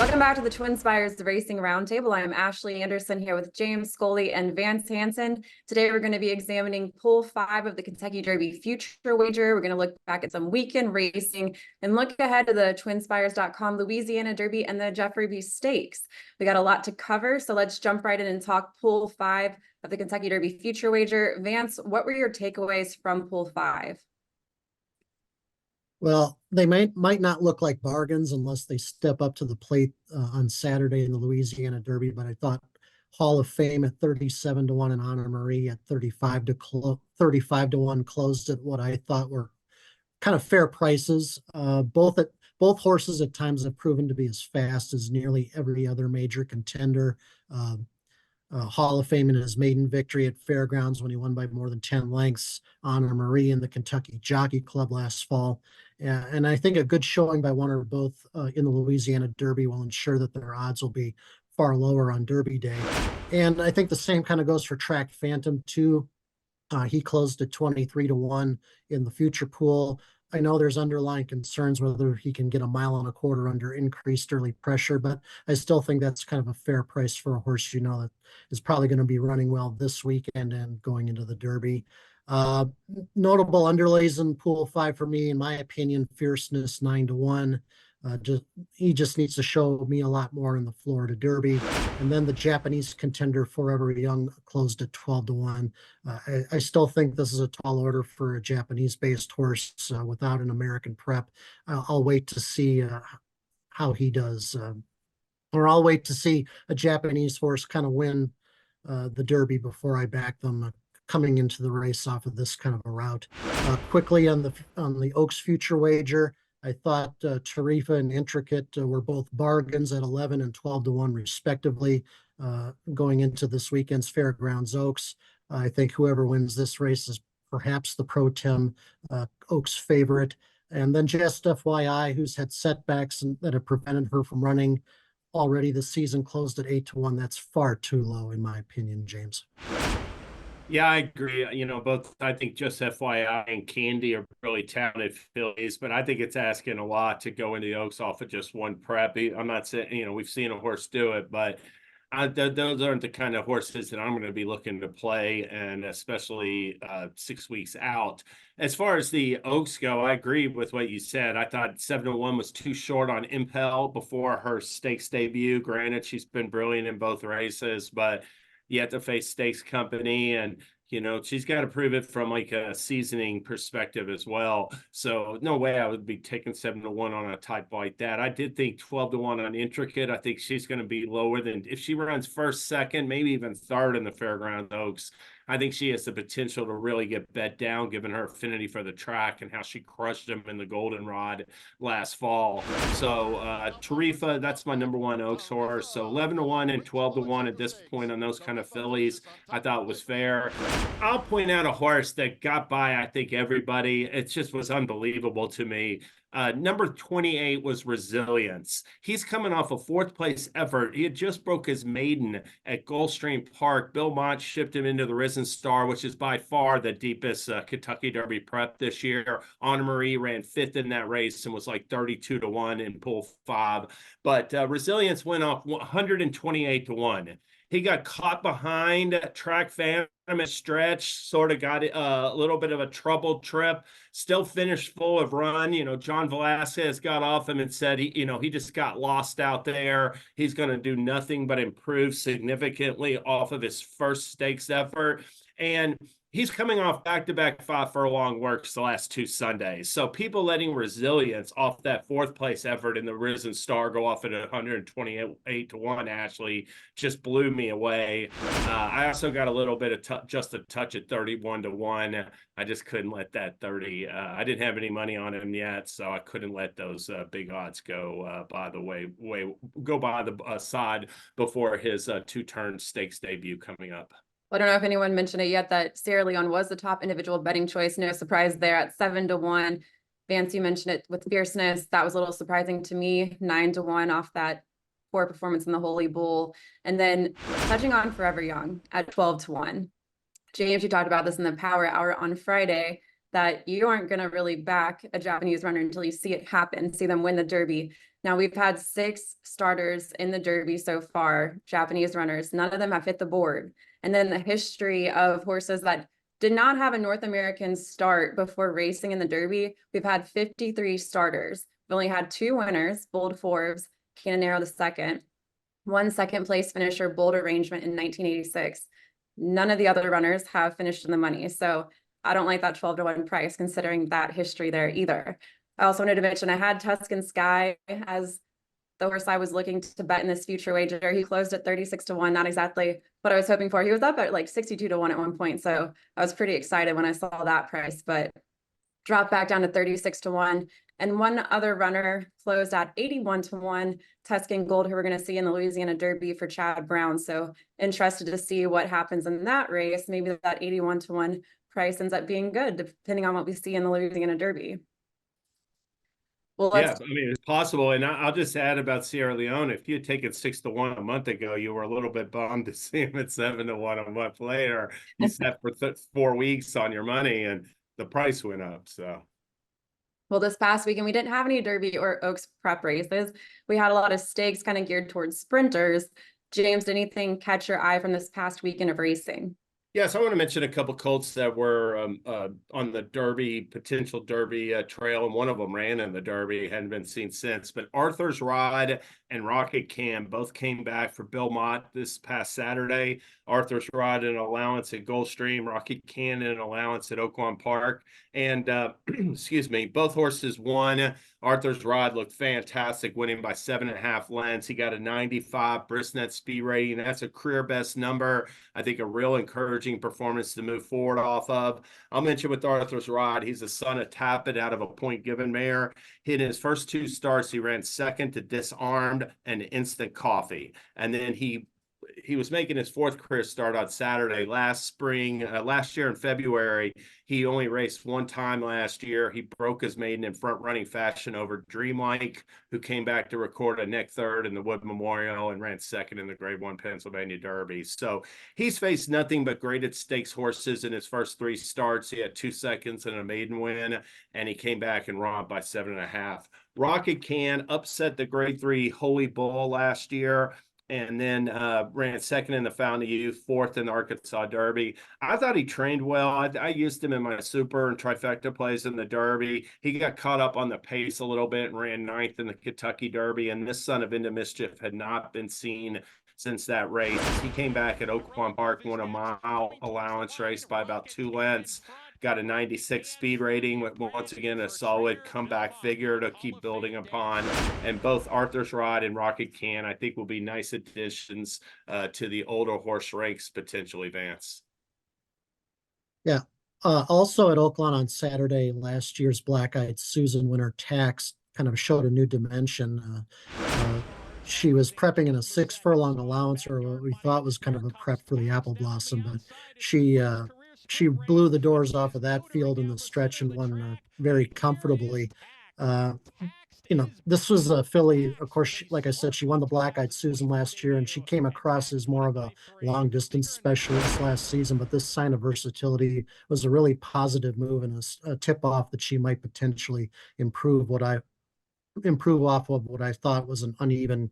Welcome back to the Twin Spires Racing Roundtable. I'm Ashley Anderson here with James Scully and Vance Hansen. Today we're going to be examining Pool 5 of the Kentucky Derby Future Wager. We're going to look back at some weekend racing and look ahead to the TwinSpires.com Louisiana Derby and the Jeffrey B. Stakes. We got a lot to cover, so let's jump right in and talk Pool 5 of the Kentucky Derby Future Wager. Vance, what were your takeaways from Pool 5? Well, they might not look like bargains unless they step up to the plate on Saturday in the Louisiana Derby. But I thought Hall of Fame at 37 to 1 and Honor Marie at 35 to 1 closed at what I thought were kind of fair prices. Both horses at times have proven to be as fast as nearly every other major contender. Hall of Fame in his maiden victory at Fairgrounds when he won by more than 10 lengths. Honor Marie in the Kentucky Jockey Club last fall. And I think a good showing by one or both in the Louisiana Derby will ensure that their odds will be far lower on Derby Day. And I think the same kind of goes for Track Phantom too. He closed at 23 to 1 in the future pool. I know there's underlying concerns whether he can get a mile and a quarter under increased early pressure, but I still think that's kind of a fair price for a horse, that is probably going to be running well this weekend and going into the Derby. Notable underlays in Pool 5 for me, in my opinion, Fierceness 9 to 1. He just needs to show me a lot more in the Florida Derby. And then the Japanese contender Forever Young closed at 12 to 1. I still think this is a tall order for a Japanese-based horse without an American prep. I'll wait to see how he does. Or I'll wait to see a Japanese horse kind of win the Derby before I back them coming into the race off of this kind of a route. Quickly on the Oaks Future Wager, I thought Tarifa and Intricate were both bargains at 11 and 12 to 1 respectively going into this weekend's Fairgrounds Oaks. I think whoever wins this race is perhaps the Pro Tem Oaks favorite. And then Just FYI, who's had setbacks that have prevented her from running already this season, closed at 8 to 1. That's far too low, in my opinion, James. Yeah, I agree. Both I think Just FYI and Candy are really talented fillies, but I think it's asking a lot to go into the Oaks off of just one prep. I'm not saying, we've seen a horse do it, but those aren't the kind of horses that I'm going to be looking to play, and especially 6 weeks out. As far as the Oaks go, I agree with what you said. I thought 7 to 1 was too short on Impel before her stakes debut. Granted, she's been brilliant in both races, but you have to face stakes company, and she's got to prove it from like a seasoning perspective as well. So no way I would be taking 7 to 1 on a type like that. I did think 12 to 1 on Intricate. I think she's going to be lower than if she runs first, second, maybe even third in the Fairgrounds Oaks. I think she has the potential to really get bet down given her affinity for the track and how she crushed him in the Goldenrod last fall. So Tarifa, that's my number one Oaks horse. So 11 to 1 and 12 to 1 at this point on those kind of fillies, I thought was fair. I'll point out a horse that got by, I think, everybody. It just was unbelievable to me. Number 28 was Resilience. He's coming off a 4th place effort. He had just broke his maiden at Gulfstream Park. Bill Mott shipped him into the Risen Star, which is by far the deepest Kentucky Derby prep this year. Honor Marie ran 5th in that race and was like 32 to 1 in Pool 5. But Resilience went off 128 to 1. He got caught behind Track Phantom at stretch, sort of got a little bit of a troubled trip, still finished full of run. John Velasquez got off him and said, he just got lost out there. He's going to do nothing but improve significantly off of his first stakes effort. And he's coming off back-to-back 5 furlong works the last 2 Sundays. So people letting Resilience off that 4th place effort in the Risen Star go off at 128 to 1, Ashley, just blew me away. I also got a little bit of just a touch at 31 to 1. I just couldn't let that 30. I didn't have any money on him yet, so I couldn't let those big odds go by the side before his 2-turn stakes debut coming up. I don't know if anyone mentioned it yet that Sierra Leone was the top individual betting choice. No surprise there at 7 to 1. Vance, you mentioned it with Fierceness. That was a little surprising to me. 9 to 1 off that poor performance in the Holy Bull. And then touching on Forever Young at 12 to 1. James, you talked about this in the Power Hour on Friday, that you aren't going to really back a Japanese runner until you see it happen, see them win the Derby. Now we've had 6 starters in the Derby so far, Japanese runners. None of them have hit the board. And then the history of horses that did not have a North American start before racing in the Derby, we've had 53 starters. We only had 2 winners, Bold Forbes, Canonero II, 1 second place finisher, Bold Arrangement in 1986. None of the other runners have finished in the money. So I don't like that 12 to 1 price considering that history there either. I also wanted to mention I had Tuscan Sky as the horse I was looking to bet in this future wager. He closed at 36 to 1, not exactly what I was hoping for. He was up at like 62 to 1 at one point. So I was pretty excited when I saw that price, but dropped back down to 36 to 1. And one other runner closed at 81 to 1, Tuscan Gold, who we're going to see in the Louisiana Derby for Chad Brown. So interested to see what happens in that race. Maybe that 81 to 1 price ends up being good, depending on what we see in the Louisiana Derby. Well, Yeah, I mean, it's possible. And I'll just add about Sierra Leone. If you had taken 6 to 1 a month ago, you were a little bit bummed to see him at 7 to 1 a month later. You sat for 4 weeks on your money and the price went up. So, well, this past weekend, we didn't have any Derby or Oaks prep races. We had a lot of stakes kind of geared towards sprinters. James, did anything catch your eye from this past weekend of racing? yes, I want to mention a couple colts that were on the Derby, potential Derby trail, and one of them ran in the Derby, hadn't been seen since. But Arthur's Rod and Rocket Cam both came back for Bill Mott this past Saturday. Arthur's Rod an allowance at Gulfstream, Rocket Cam an allowance at Oaklawn Park. And excuse me, both horses won. Arthur's Rod looked fantastic, winning by 7.5 lengths. He got a 95 Brisnet speed rating. That's a career best number. I think a real encouraging performance to move forward off of. I'll mention with Arthur's Rod, he's the son of Tappet out of a Point Given mare. In his first 2 starts, he ran second to Disarmed and Instant Coffee. And then he was making his 4th career start on Saturday last year in February. He only raced 1 time last year. He broke his maiden in front running fashion over Dreamlike, who came back to record a neck 3rd in the Wood Memorial and ran 2nd in the Grade 1 Pennsylvania Derby. So he's faced nothing but graded stakes horses in his first 3 starts. He had 2 seconds and a maiden win, and he came back and romped by 7.5. Rocket Can upset the Grade 3 Holy Bull last year, and then ran 2nd in the Fountain of Youth, 4th in the Arkansas Derby. I thought he trained well. I used him in my super and trifecta plays in the Derby. He got caught up on the pace a little bit and ran 9th in the Kentucky Derby, and this son of Into Mischief had not been seen since that race. He came back at Oaklawn Park, won a mile allowance race by about 2 lengths. Got a 96 speed rating with, once again, a solid comeback figure to keep building upon. And both Arthur's Rod and Rocket Can, I think, will be nice additions to the older horse ranks potentially, Vance. Yeah. Also at Oaklawn on Saturday, last year's Black Eyed Susan winner Tax kind of showed a new dimension. She was prepping in a 6 furlong allowance, or what we thought was kind of a prep for the Apple Blossom, but she blew the doors off of that field in the stretch and won very comfortably. This was a filly, of course, like I said, she won the Black Eyed Susan last year, and she came across as more of a long distance specialist last season, but this sign of versatility was a really positive move and a tip off that she might potentially improve off of what I thought was an uneven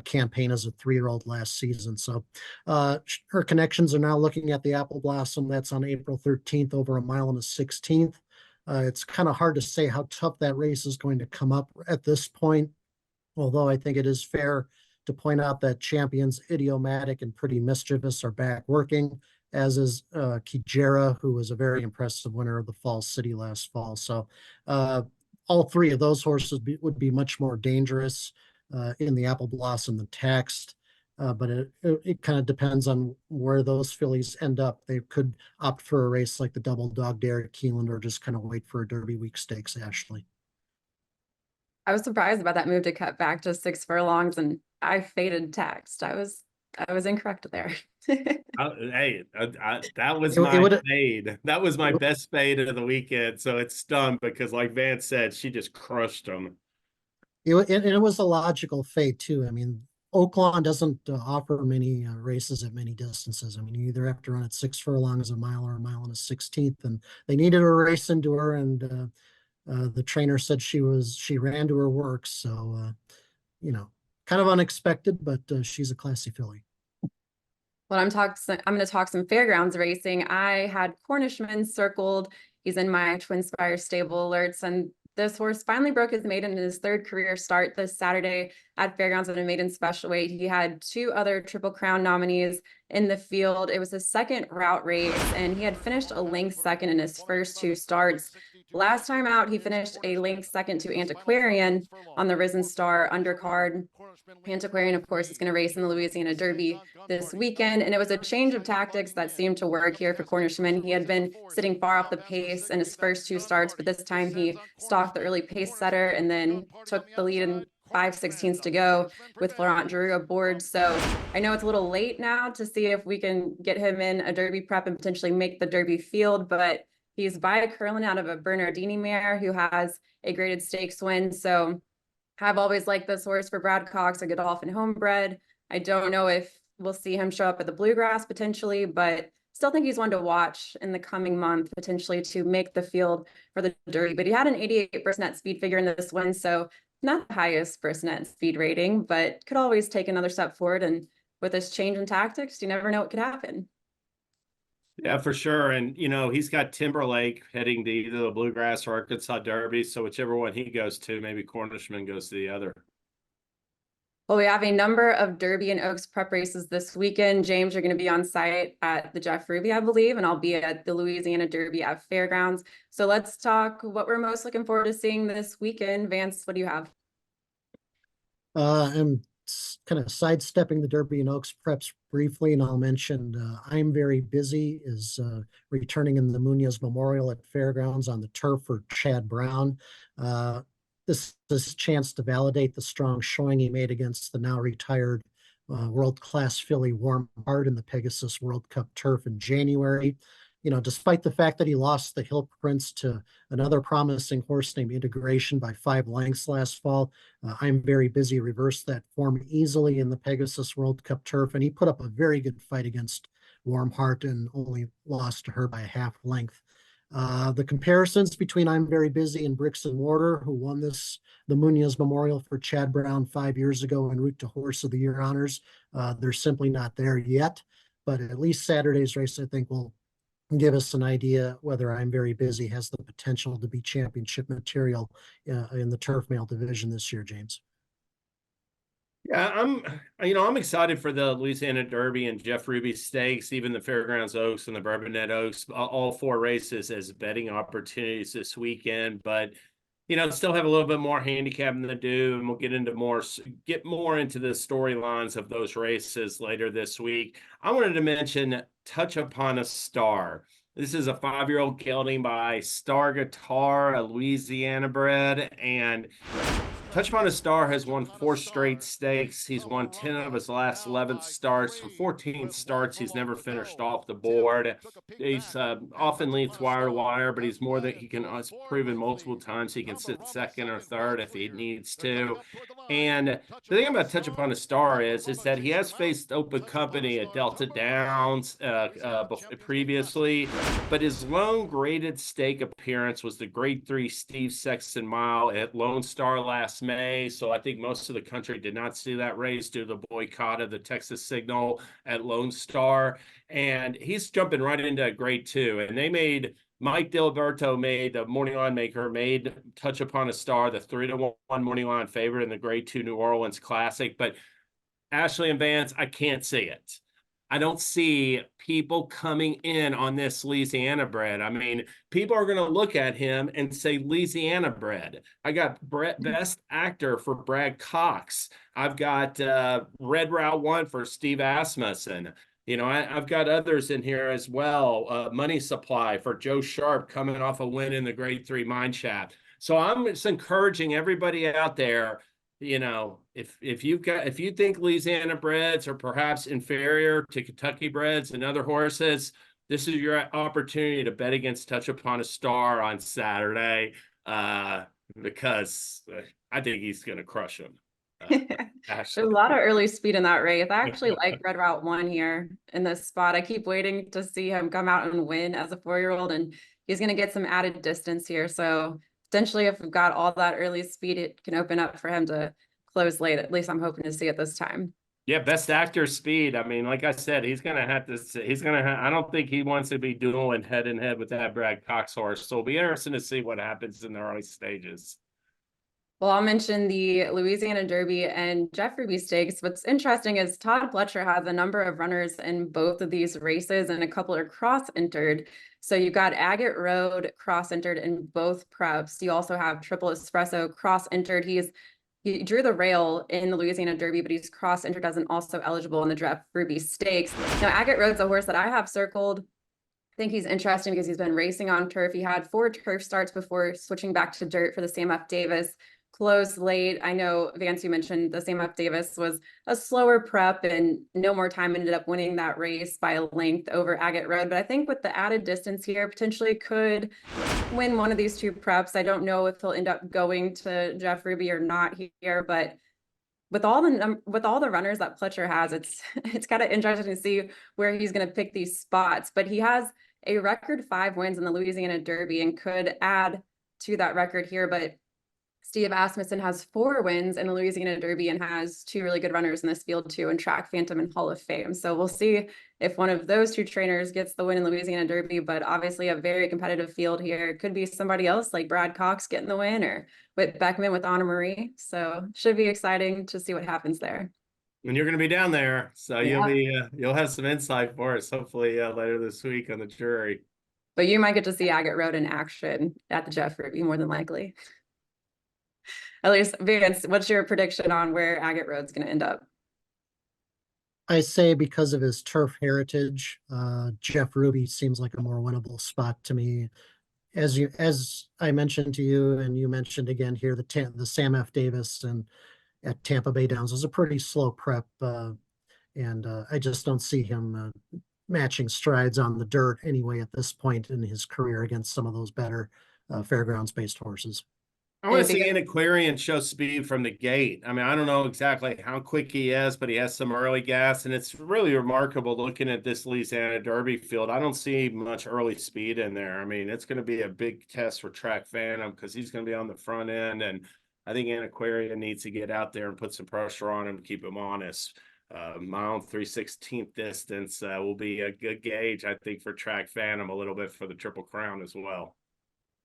campaign as a 3-year-old last season. So her connections are now looking at the Apple Blossom. That's on April 13th over a mile and a 16th. It's kind of hard to say how tough that race is going to come up at this point, although I think it is fair to point out that Champions Idiomatic and Pretty Mischievous are back working, as is Kijera, who was a very impressive winner of the Fall City last fall. So all 3 of those horses would be much more dangerous in the Apple Blossom than Taxed. But it kind of depends on where those fillies end up. They could opt for a race like the Double Dog Dare at Keeneland, or just kind of wait for a Derby Week Stakes, Ashley. I was surprised about that move to cut back to 6 furlongs, and I faded Taxed. I was incorrect there. Hey, that was my fade. That was my best fade of the weekend. So it's stunned because, like Vance said, she just crushed them. It was a logical fade too. I mean, Oaklawn doesn't offer many races at many distances. I mean, you either have to run at 6 furlongs, a mile, or a mile and a 16th, and they needed a race into her, and the trainer said she ran to her work. So kind of unexpected, but she's a classy filly. Well, I'm going to talk some fairgrounds racing. I had Cornishman circled. He's in my Twin Spire stable alerts, and this horse finally broke his maiden in his third career start this Saturday at Fairgrounds at a maiden special weight. He had two other Triple Crown nominees in the field. It was his second route race, and he had finished a length second in his first two starts. Last time out, he finished a length second to Antiquarian on the Risen Star undercard. Antiquarian, of course, is going to race in the Louisiana Derby this weekend, and it was a change of tactics that seemed to work here for Cornishman. He had been sitting far off the pace in his first two starts, but this time he stalked the early pace setter and then took the lead in 5/16 to go with Florent Giroux aboard. So I know it's a little late now to see if we can get him in a Derby prep and potentially make the Derby field, but he's by Curlin out of a Bernardini mare who has a graded stakes win. So I've always liked this horse for Brad Cox, a Godolphin homebred. I don't know if we'll see him show up at the Bluegrass potentially, but still think he's one to watch in the coming month, potentially to make the field for the Derby. But he had an 88% net speed figure in this win, so not the highest first net speed rating, but could always take another step forward. And with this change in tactics, you never know what could happen. Yeah, for sure. And, he's got Timberlake heading to either the Bluegrass or Arkansas Derby. So whichever one he goes to, maybe Cornishman goes to the other. Well, we have a number of Derby and Oaks prep races this weekend. James, you're going to be on site at the Jeff Ruby, I believe, and I'll be at the Louisiana Derby at Fairgrounds. So let's talk what we're most looking forward to seeing this weekend. Vance, what do you have? I'm kind of sidestepping the Derby and Oaks preps briefly, and I'll mention I'm Very Busy is returning in the Munoz Memorial at Fairgrounds on the turf for Chad Brown. This is a chance to validate the strong showing he made against the now retired world-class filly Warm Heart in the Pegasus World Cup turf in January. Despite the fact that he lost the Hill Prince to another promising horse named Integration by 5 lengths last fall, I'm Very Busy reversed that form easily in the Pegasus World Cup turf, and he put up a very good fight against Warm Heart and only lost to her by a half length. The comparisons between I'm Very Busy and Bricks and Mortar, who won the Munoz Memorial for Chad Brown 5 years ago en route to Horse of the Year honors, they're simply not there yet. But at least Saturday's race, I think, will give us an idea whether I'm Very Busy has the potential to be championship material in the turf male division this year, James. Yeah, I'm excited for the Louisiana Derby and Jeff Ruby Stakes, even the Fairgrounds Oaks and the Bourbonnette Oaks, all 4 races as betting opportunities this weekend. But, still have a little bit more handicapping to do, and we'll get more into the storylines of those races later this week. I wanted to mention Touch Upon a Star. This is a 5-year-old gelding by Star Guitar, a Louisiana bred, and Touch Upon a Star has won 4 straight stakes. He's won 10 of his last 11 starts. From 14 starts, he's never finished off the board. He's often leads wire to wire, but he's more than he can. It's proven multiple times he can sit second or third if he needs to. And the thing about Touch Upon a Star is that he has faced open company at Delta Downs previously, but his lone graded stake appearance was the Grade 3 Steve Sexton Mile at Lone Star last May. So I think most of the country did not see that race due to the boycott of the Texas Signal at Lone Star. And he's jumping right into Grade 2. And Mike Diliberto the morning line maker, made Touch Upon a Star the 3-1 morning line favorite in the Grade 2 New Orleans Classic. But Ashley and Vance, I can't see it. I don't see people coming in on this Louisiana bred. I mean, people are going to look at him and say Louisiana bred. I got Best Actor for Brad Cox. I've got Red Route 1 for Steve Asmussen. I've got others in here as well. Money Supply for Joe Sharp coming off a win in the Grade 3 Mine Shaft. So I'm just encouraging everybody out there, if you think Louisiana breds are perhaps inferior to Kentucky breds and other horses, this is your opportunity to bet against Touch Upon a Star on Saturday, because I think he's going to crush him. There's a lot of early speed in that race. I actually like Red Route 1 here in this spot. I keep waiting to see him come out and win as a 4-year-old, and he's going to get some added distance here. So potentially, if we've got all that early speed, it can open up for him to close late. At least I'm hoping to see it this time. Yeah, best actor speed. I mean, like I said, he's gonna have to. I don't think he wants to be dueling head and head with that Brad Cox horse. So it'll be interesting to see what happens in the early stages. Well, I'll mention the Louisiana Derby and Jeff Ruby Stakes. What's interesting is Todd Pletcher has a number of runners in both of these races, and a couple are cross-entered. So you've got Agate Road cross-entered in both preps. You also have Triple Espresso cross-entered. He drew the rail in the Louisiana Derby, but he's cross-entered as an also eligible in the Jeff Ruby Stakes. Now, Agate Road's a horse that I have circled. I think he's interesting because he's been racing on turf. He had 4 turf starts before switching back to dirt for the Sam F. Davis. Closed late. I know, Vance, you mentioned the Sam F. Davis was a slower prep and no more time, ended up winning that race by a length over Agate Road. But I think with the added distance here, potentially could win one of these 2 preps. I don't know if he'll end up going to Jeff Ruby or not here, but with all the runners that Pletcher has, it's kind of interesting to see where he's going to pick these spots. But he has a record 5 wins in the Louisiana Derby and could add to that record here. But Steve Asmussen has 4 wins in the Louisiana Derby and has 2 really good runners in this field too, in Track Phantom and Hall of Fame. So we'll see if one of those 2 trainers gets the win in Louisiana Derby, but obviously a very competitive field here. It could be somebody else like Brad Cox getting the win, or Whit Beckman with Anna Marie. So should be exciting to see what happens there. And you're going to be down there, so Yeah. you'll have some insight for us hopefully later this week on the jury. But you might get to see Agate Road in action at the Jeff Ruby more than likely. At least, Vance, what's your prediction on where Agate Road's going to end up? I say because of his turf heritage, Jeff Ruby seems like a more winnable spot to me. As I mentioned to you, and you mentioned again here, the Sam F. Davis and at Tampa Bay Downs was a pretty slow prep, and I just don't see him matching strides on the dirt anyway at this point in his career against some of those better fairgrounds-based horses. I want to see Antiquarian show speed from the gate. I mean, I don't know exactly how quick he is, but he has some early gas, and it's really remarkable looking at this Louisiana Derby field. I don't see much early speed in there. I mean, it's going to be a big test for Track Phantom because he's going to be on the front end, and I think Antiquarian needs to get out there and put some pressure on him to keep him honest. Mile 3/16 distance will be a good gauge, I think, for Track Phantom, a little bit for the Triple Crown as well.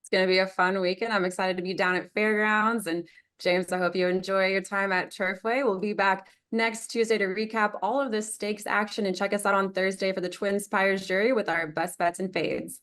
It's going to be a fun weekend. I'm excited to be down at Fairgrounds. And James, I hope you enjoy your time at Turfway. We'll be back next Tuesday to recap all of this stakes action, and check us out on Thursday for the Twin Spires jury with our best bets and fades.